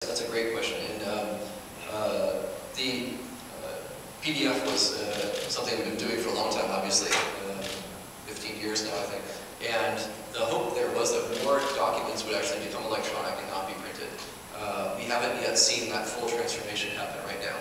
That's a great question. And the PDF was something we've been doing for a long time, obviously, 15 years now, I think. And the hope there was that more documents would actually become electronic and not be printed. We haven't yet seen that full transformation happen right now.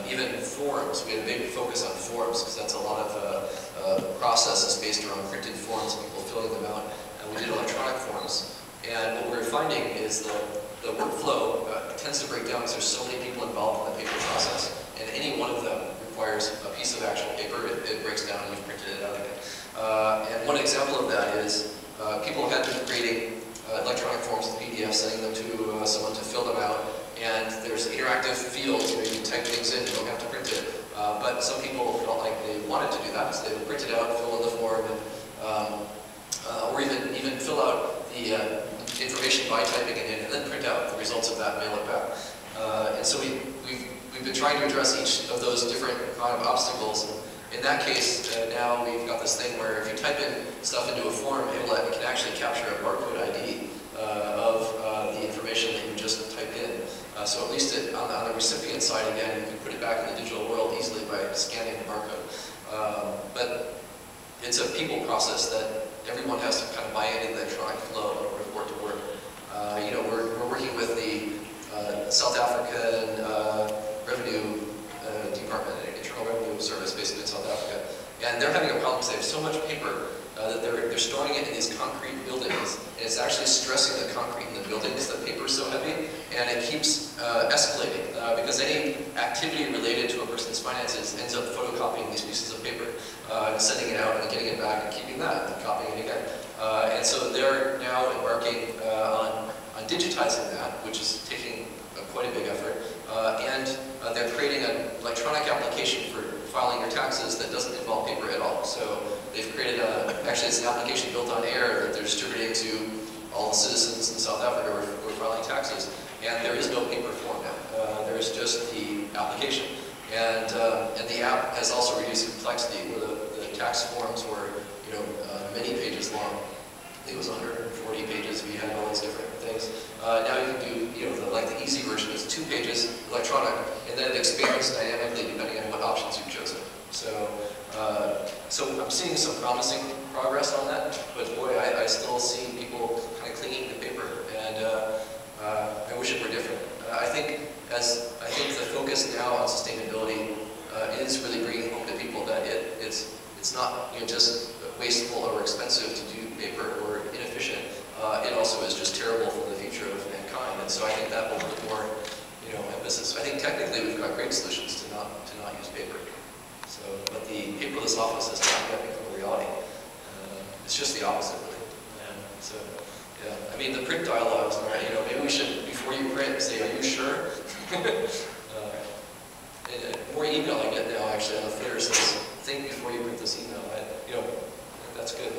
Even forms, we had a big focus on forms because that's a lot of processes based around printed forms, people filling them out. And we did electronic forms. And what we're finding is the workflow tends to break down because there's so many people involved in the paper process, and any one of them requires a piece of actual paper. It breaks down and you've printed it out again. And one example of that is people had been creating electronic forms with PDF, sending them to someone to fill them out, and there's interactive fields where you can type things in, you don't have to print it. But some people felt like they wanted to do that, so they would print it out, fill in the form, and, or even fill out the information by typing it in and then print out the results of that and mail it back. And so we've been trying to address each of those different kind of obstacles. In that case, now we've got this thing where if you type in stuff into a form, it can actually capture a barcode ID of the information that you just typed in. So at least on the recipient side, again, you can put it back in the digital world easily by scanning the barcode. But it's a people process that everyone has to kind of buy into the electronic flow in order for it to work. You know, we're working with the South African Revenue Department, Internal Revenue Service, basically in South Africa, and they're having a problem because they have so much paper that they're storing it in these concrete buildings, and it's actually stressing the concrete in the buildings. The paper is so heavy, and it keeps escalating because any activity related to a person's finances ends up photocopying these pieces of paper, sending it out and getting it back and keeping that and then copying it again. And so they're now embarking on digitizing that, which is taking quite a big effort, and they're creating an electronic application for filing your taxes that doesn't involve paper at all. So they've created actually it's an application built on air that they're distributing to all the citizens in South Africa who are filing taxes, and there is no paper form now. There is just the application, and the app has also reduced complexity, where the tax forms were many pages long. I think it was 140 pages. We had all these different things. Now you can do, the easy version is 2 pages electronic, and then it expands dynamically depending on what options you've chosen. So I'm seeing some promising progress on that, but boy, I still see people kind of clinging to paper, and I wish it were different. I think the focus now on sustainability is really bringing home to people that it's not just wasteful or expensive to do paper or inefficient. It also is just terrible for the future of mankind, and so I think that will put more emphasis. I think technically we've got great solutions to not use paper. So, but the paperless office has not yet become a reality. It's just the opposite, really. And so, yeah. I mean, the print dialogues, maybe we should, before you print, say, "Are you sure?" More email I get now, actually, on the footer says, "Think before you print this email." That's good.